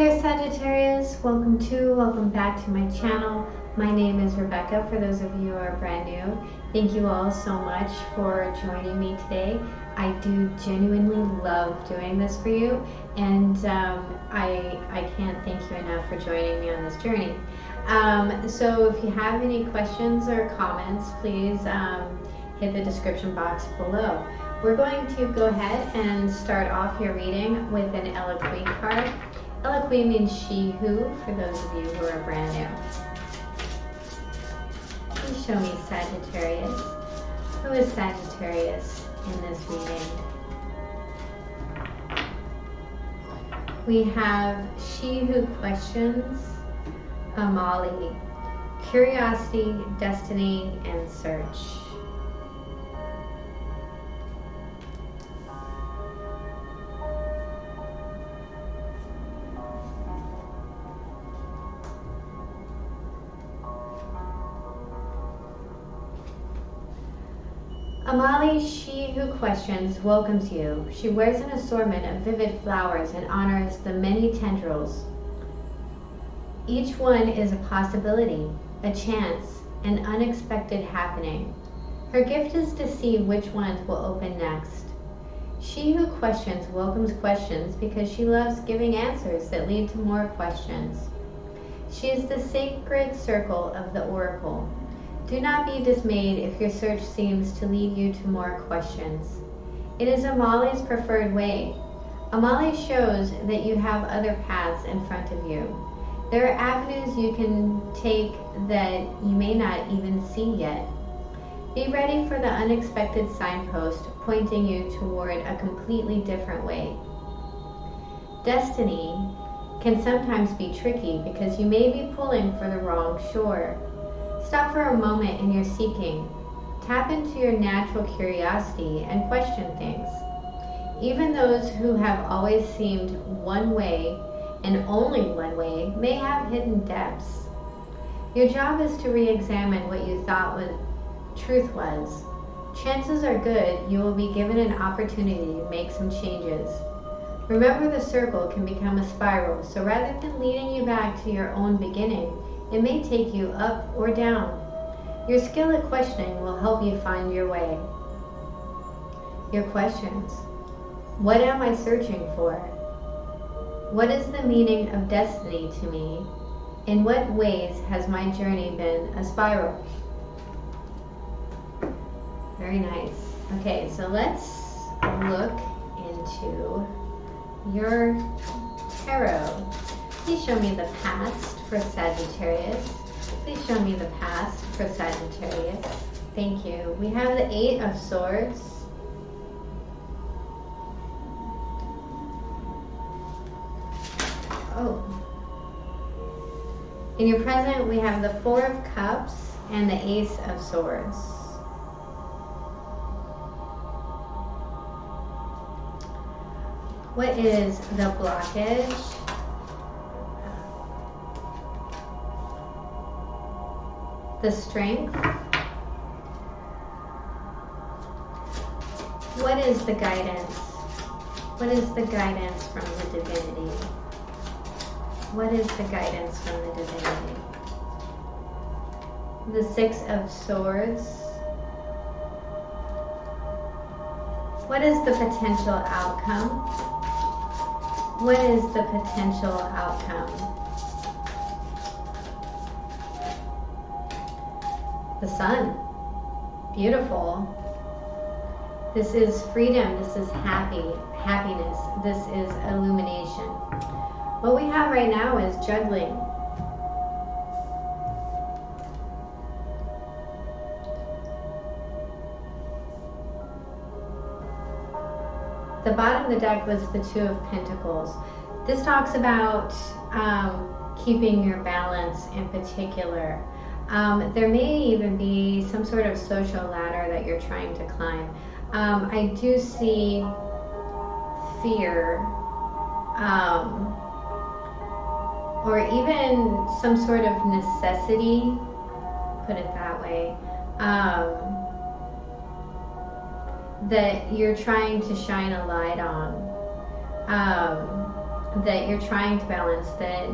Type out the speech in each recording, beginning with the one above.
there, Sagittarius. Welcome back to my channel. My name is Rebecca, for those of you who are brand new. Thank you all so much for joining me today. I do genuinely love doing this for you, and I can't thank you enough for joining me on this journey. So if you have any questions or comments, please hit the description box below. We're going to go ahead and start off your reading with an Eloquy card. Eloquy means she who, for those of you who are brand new. Please show me Sagittarius. Who is Sagittarius in this reading? We have she who questions, Amali, curiosity, destiny, and search. Amali, she who questions, welcomes you. She wears an assortment of vivid flowers and honors the many tendrils. Each one is a possibility, a chance, an unexpected happening. Her gift is to see which ones will open next. She who questions welcomes questions because she loves giving answers that lead to more questions. She is the sacred circle of the oracle. Do not be dismayed if your search seems to lead you to more questions. It is Amali's preferred way. Amali shows that you have other paths in front of you. There are avenues you can take that you may not even see yet. Be ready for the unexpected signpost pointing you toward a completely different way. Destiny can sometimes be tricky because you may be pulling for the wrong shore. Stop for a moment in your seeking. Tap into your natural curiosity and question things. Even those who have always seemed one way and only one way may have hidden depths. Your job is to re-examine what you thought truth was. Chances are good you will be given an opportunity to make some changes. Remember, the circle can become a spiral, so rather than leading you back to your own beginning, it may take you up or down. Your skill at questioning will help you find your way. Your questions. What am I searching for? What is the meaning of destiny to me? In what ways has my journey been a spiral? Very nice. Okay, so let's look into your tarot. Please show me the past for Sagittarius. Please show me the past for Sagittarius. Thank you. We have the 8 of Swords. Oh. In your present, we have the 4 of Cups and the Ace of Swords. What is the blockage? The Strength. What is the guidance? What is the guidance from the divinity? What is the guidance from the divinity? The 6 of Swords. What is the potential outcome? What is the potential outcome? The Sun. Beautiful. This is freedom. This is happiness. This is illumination. What we have right now is juggling. The bottom of the deck was the 2 of Pentacles. This talks about keeping your balance in particular. There may even be some sort of social ladder that you're trying to climb. I do see fear, or even some sort of necessity, put it that way, that you're trying to shine a light on. that you're trying to balance, that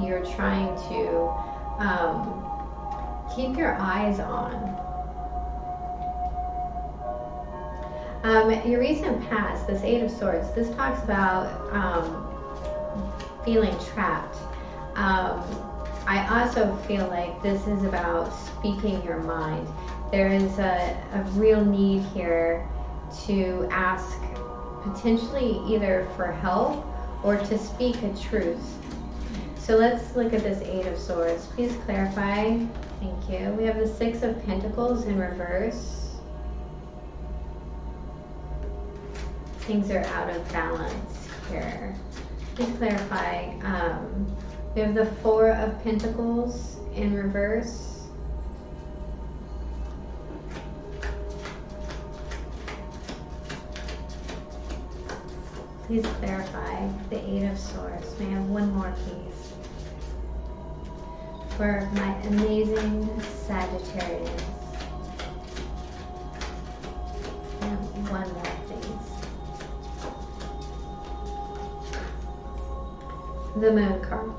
you're trying to keep your eyes on. Your recent past, this Eight of Swords, this talks about feeling trapped. I also feel like this is about speaking your mind. There is a real need here to ask potentially either for help or to speak a truth. So let's look at this Eight of Swords. Please clarify. Thank you. We have the Six of Pentacles in reverse. Things are out of balance here. Please clarify. We have the Four of Pentacles in reverse. Please clarify the Eight of Swords. May I have one more, please? For my amazing Sagittarius. I have one more, please. The Moon card.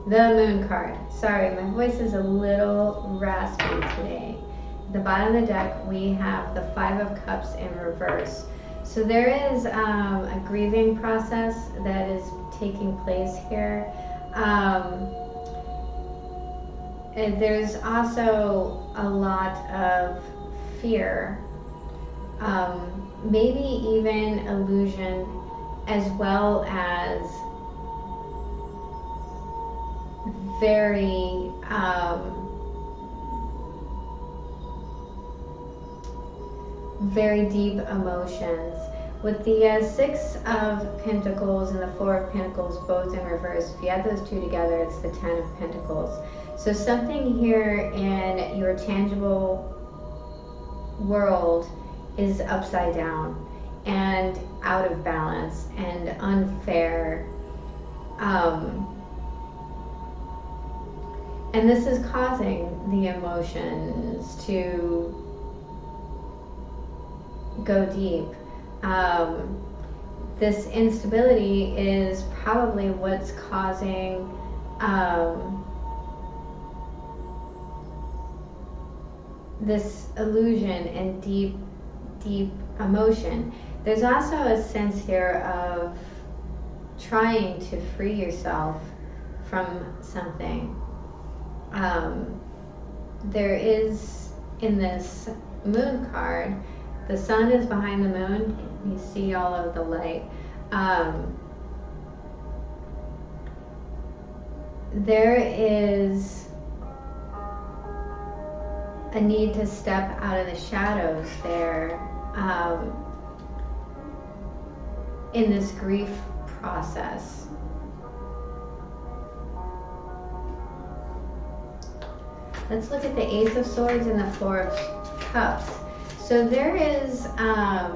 The Moon card. Sorry, my voice is a little raspy today. At the bottom of the deck, we have the Five of Cups in reverse. So there is a grieving process that is taking place here. And there's also a lot of fear, maybe even illusion, as well as very very deep emotions. With the Six of Pentacles and the Four of Pentacles both in reverse, if you add those two together, it's the Ten of Pentacles. So something here in your tangible world is upside down and out of balance and unfair. And this is causing the emotions to go deep. This instability is probably what's causing this illusion and deep emotion. There's also a sense here of trying to free yourself from something. There is, in this Moon card, the sun is behind the moon. You see all of the light. There is a need to step out of the shadows there in this grief process. Let's look at the Ace of Swords and the Four of Cups. So there is I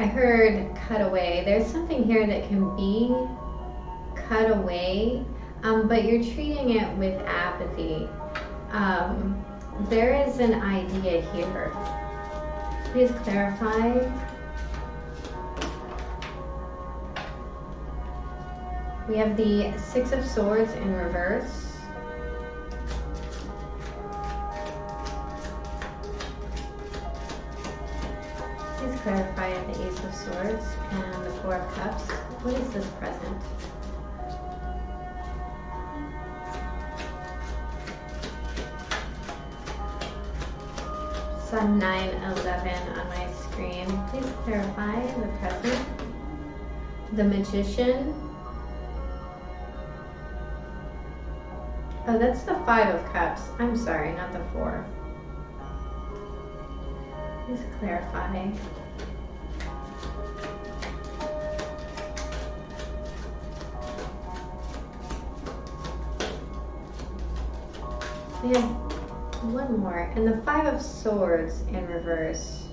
heard cut away. There's something here that can be cut away, but you're treating it with apathy. There is an idea here. Please clarify. We have the Six of Swords in reverse. Please clarify the Ace of Swords and the Four of Cups. What is this present? Saw 9/11 on my screen. Please clarify the present. The Magician. Oh, that's the Five of Cups. I'm sorry, not the Four. Please clarify. We have one more, and the Five of Swords in reverse.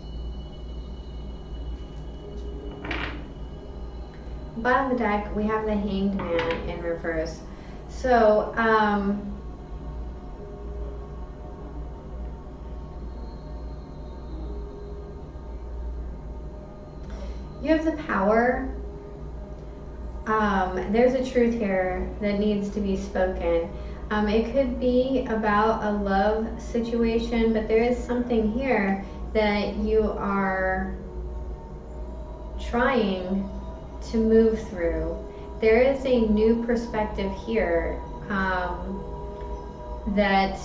Bottom of the deck, we have the Hanged Man in reverse. So, You have the power. There's a truth here that needs to be spoken. It could be about a love situation, but there is something here that you are trying to move through. There is a new perspective here that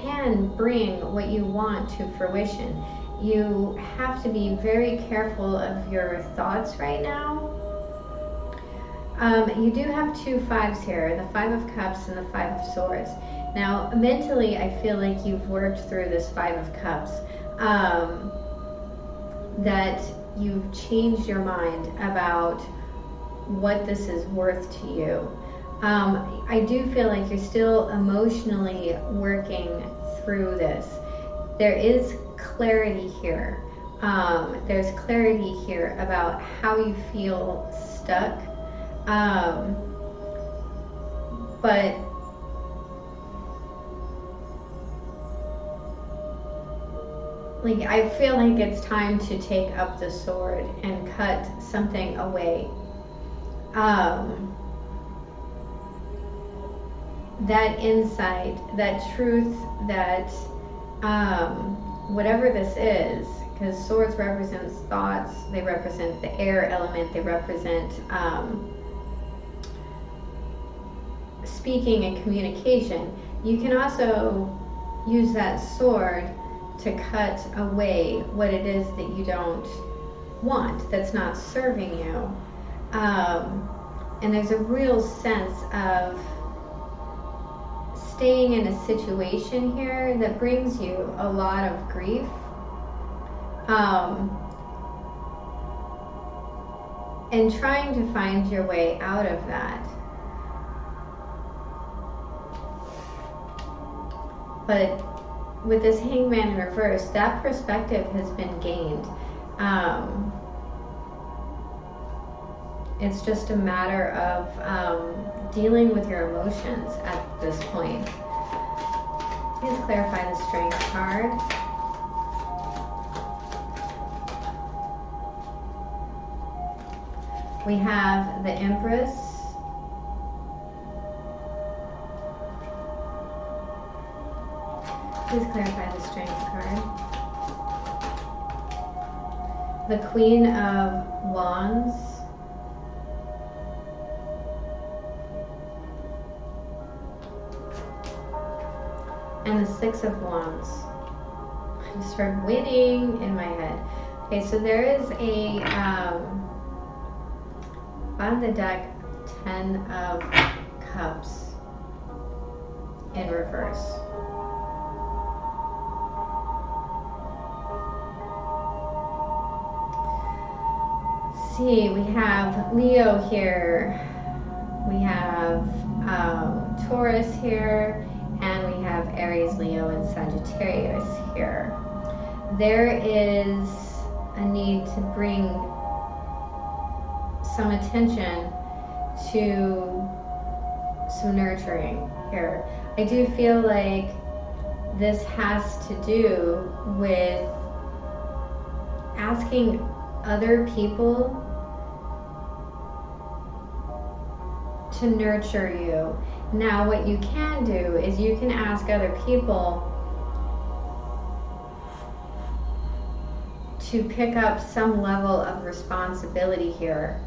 can bring what you want to fruition. You have to be very careful of your thoughts right now. You do have 2 5s here, the 5 of Cups and the 5 of Swords. Now, mentally, I feel like you've worked through this 5 of Cups, that you've changed your mind about what this is worth to you. I do feel like you're still emotionally working through this. There is clarity here. There's clarity here about how you feel stuck. But like, I feel like it's time to take up the sword and cut something away. That insight, that truth, that whatever this is, because swords represents thoughts, they represent the air element, they represent speaking and communication. You can also use that sword to cut away what it is that you don't want, that's not serving you. And there's a real sense of staying in a situation here that brings you a lot of grief. And trying to find your way out of that. But with this Hangman in reverse, that perspective has been gained. It's just a matter of dealing with your emotions at this point. Please clarify the Strength card. We have the Empress. Please clarify the Strength card. The Queen of Wands. And the Six of Wands. I just heard winning in my head. Okay, so there is a on the deck, 10 of Cups in reverse. See, we have Leo here, we have Taurus here, and we have Aries, Leo, and Sagittarius here. There is a need to bring some attention to some nurturing here. I do feel like this has to do with asking other people to nurture you. Now, what you can do is you can ask other people to pick up some level of responsibility here.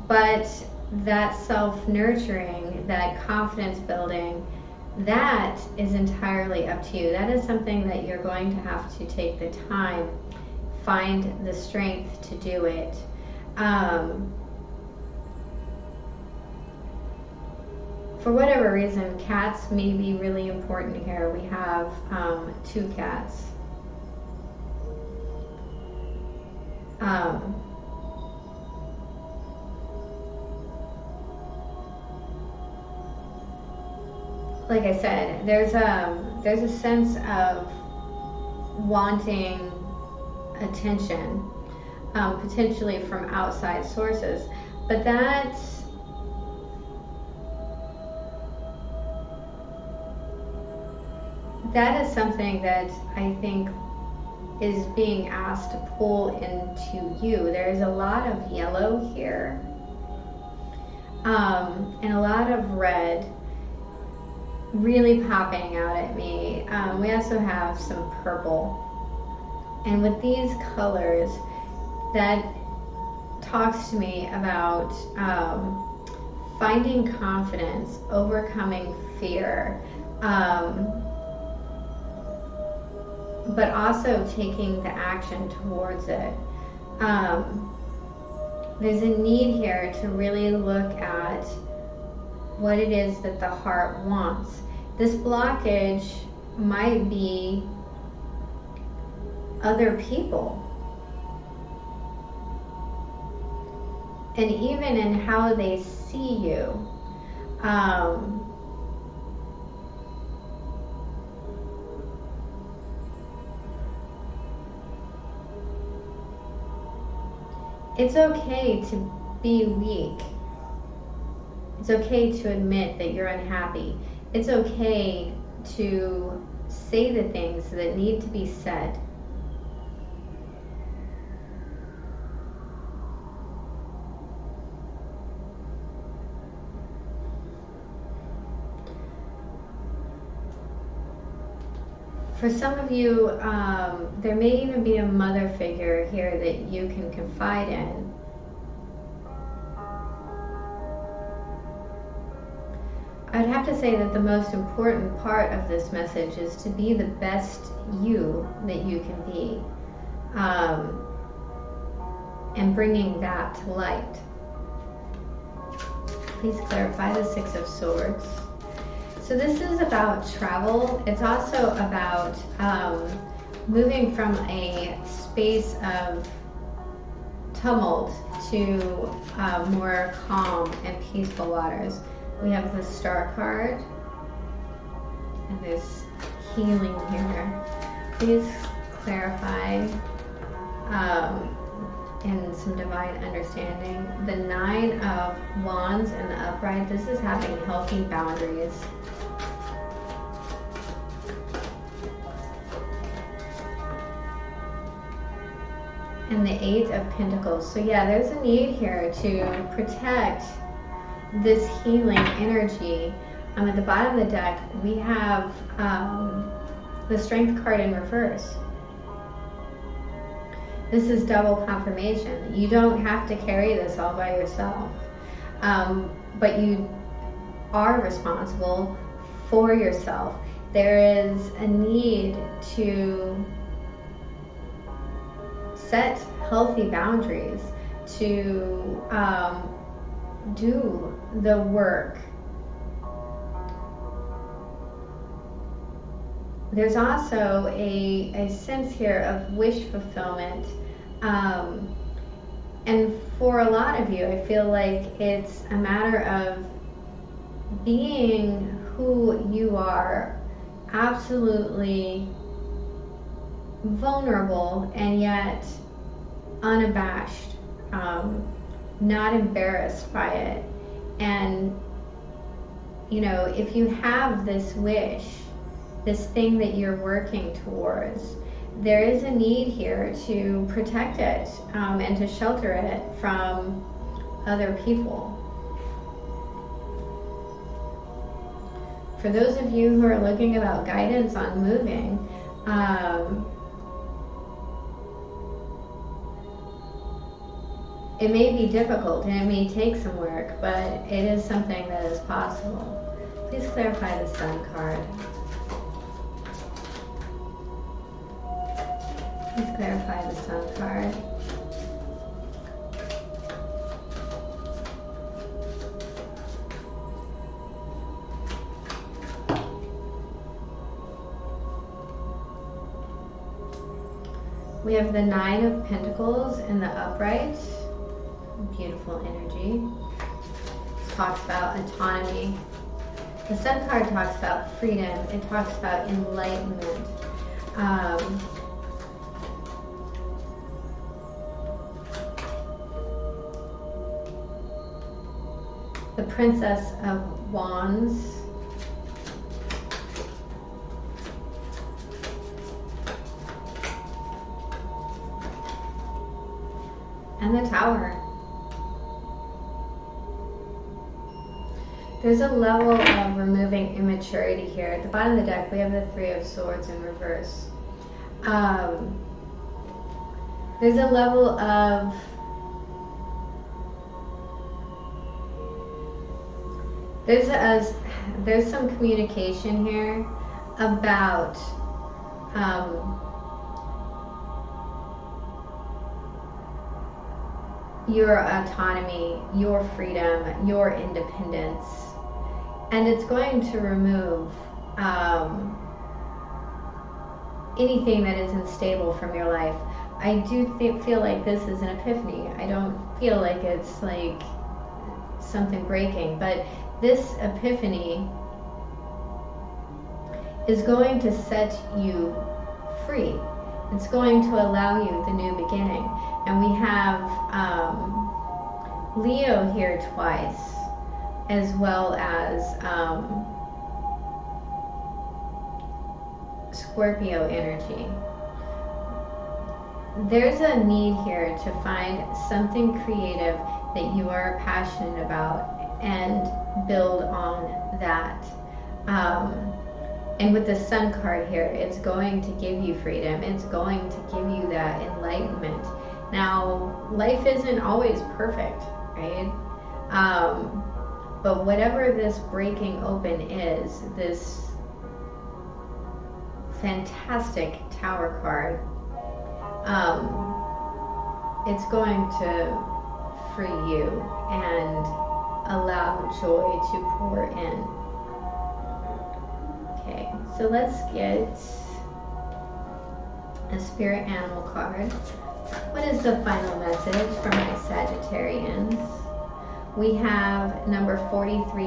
But that self-nurturing, that confidence building, that is entirely up to you. That is something that you're going to have to take the time, find the strength to do it. For whatever reason, cats may be really important here. We have 2 cats. Like I said, there's a sense of wanting attention, potentially from outside sources, but that's that is something that I think is being asked to pull into you. There's a lot of yellow here, and a lot of red really popping out at me. We also have some purple. And with these colors, that talks to me about finding confidence, overcoming fear, but also taking the action towards it. There's a need here to really look at what it is that the heart wants. This blockage might be other people. And even in how they see you. It's okay to be weak. It's okay to admit that you're unhappy. It's okay to say the things that need to be said. For some of you, there may even be a mother figure here that you can confide in. I'd have to say that the most important part of this message is to be the best you that you can be, and bringing that to light. Please clarify the Six of Swords. So this is about travel. It's also about moving from a space of tumult to more calm and peaceful waters. We have the Star card, and there's healing here. Please clarify in some divine understanding. The Nine of Wands in the upright. This is having healthy boundaries. And the Eight of Pentacles. So yeah, there's a need here to protect this healing energy. At the bottom of the deck, we have the Strength card in reverse. This is double confirmation. You don't have to carry this all by yourself, but you are responsible for yourself. There is a need to set healthy boundaries, to do the work. There's also a sense here of wish fulfillment. And for a lot of you, I feel like it's a matter of being who you are, absolutely vulnerable and yet unabashed, not embarrassed by it. And you know, if you have this wish, this thing that you're working towards, there is a need here to protect it and to shelter it from other people. For those of you who are looking about guidance on moving, it may be difficult and it may take some work, but it is something that is possible. Please clarify the Sun card. Please clarify the Sun card. We have the Nine of Pentacles in the upright. Beautiful energy. It talks about autonomy. The Sun card talks about freedom. It talks about enlightenment. The Princess of Wands. And the Tower. There's a level of removing immaturity here. At the bottom of the deck, we have the Three of Swords in reverse. There's a level of there's some communication here about your autonomy, your freedom, your independence, and it's going to remove anything that is unstable from your life. I do feel like this is an epiphany. I don't feel like it's like something breaking, but this epiphany is going to set you free. It's going to allow you the new beginning. And we have Leo here twice, as well as Scorpio energy. There's a need here to find something creative that you are passionate about and build on that. And with the Sun card here, it's going to give you freedom. It's going to give you that enlightenment. Now, life isn't always perfect, right? But whatever this breaking open is, this fantastic Tower card, it's going to free you and allow joy to pour in. Okay, so let's get a spirit animal card. What is the final message for my Sagittarians? We have number 43,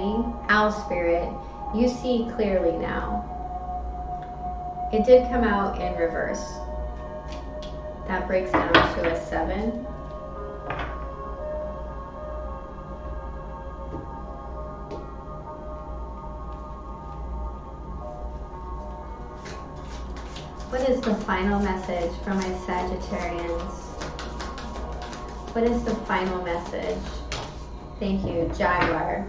Owl Spirit. You see clearly now. It did come out in reverse. That breaks down to a 7. What is the final message for my Sagittarians? What is the final message? Thank you, Jaguar.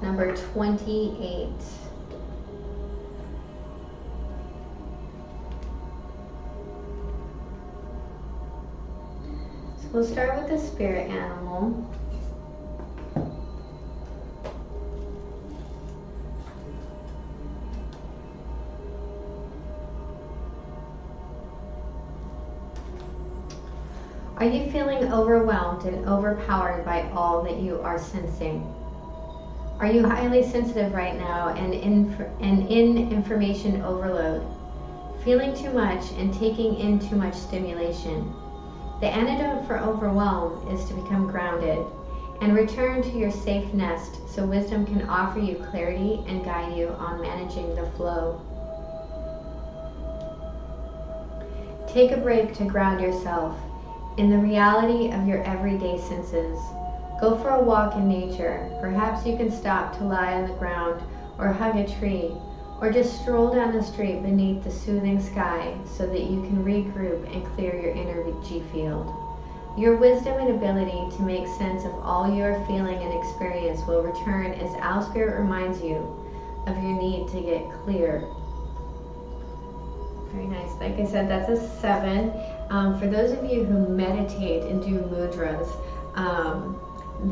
Number 28. So we'll start with the spirit animal. Are you feeling overwhelmed and overpowered by all that you are sensing? Are you highly sensitive right now and in information overload? Feeling too much and taking in too much stimulation? The antidote for overwhelm is to become grounded and return to your safe nest so wisdom can offer you clarity and guide you on managing the flow. Take a break to ground yourself in the reality of your everyday senses. Go for a walk in nature. Perhaps you can stop to lie on the ground or hug a tree, or just stroll down the street beneath the soothing sky so that you can regroup and clear your energy field. Your wisdom and ability to make sense of all you are feeling and experience will return as Owl Spirit reminds you of your need to get clear. Very nice. Like I said, that's a 7. For those of you who meditate and do mudras,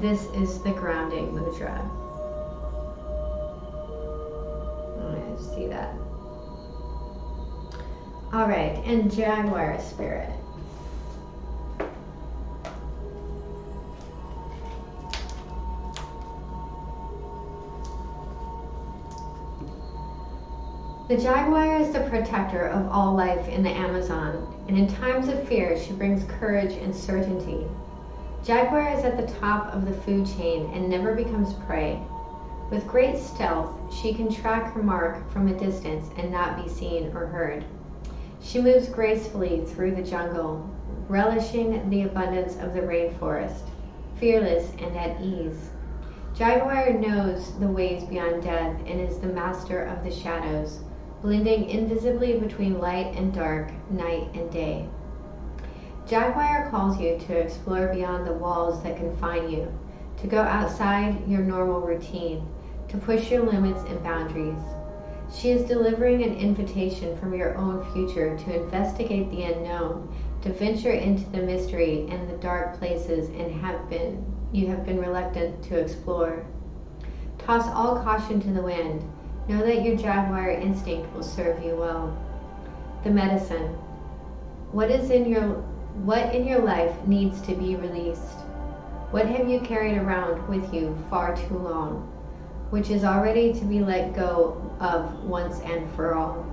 this is the grounding mudra. I see that. All right, and Jaguar Spirit. The jaguar is the protector of all life in the Amazon, and in times of fear, she brings courage and certainty. Jaguar is at the top of the food chain and never becomes prey. With great stealth, she can track her mark from a distance and not be seen or heard. She moves gracefully through the jungle, relishing the abundance of the rainforest, fearless and at ease. Jaguar knows the ways beyond death and is the master of the shadows, blending invisibly between light and dark, night and day. Jaguar calls you to explore beyond the walls that confine you, to go outside your normal routine, to push your limits and boundaries. She is delivering an invitation from your own future to investigate the unknown, to venture into the mystery and the dark places you have been reluctant to explore. Toss all caution to the wind. Know that your jaguar instinct will serve you well. The medicine. What in your life needs to be released? What have you carried around with you far too long, which is already to be let go of once and for all?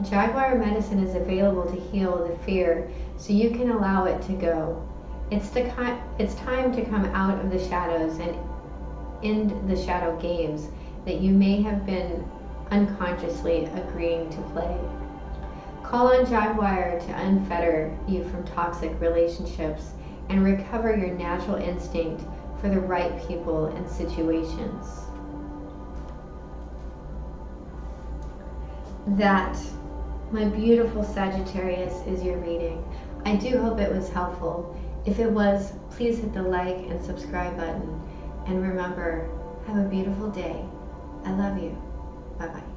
Jaguar medicine is available to heal the fear so you can allow it to go. It's time to come out of the shadows and end the shadow games that you may have been unconsciously agreeing to play. Call on Jaguar to unfetter you from toxic relationships and recover your natural instinct for the right people and situations. That, my beautiful Sagittarius, is your reading. I do hope it was helpful. If it was, please hit the like and subscribe button. And remember, have a beautiful day. I love you. Bye-bye.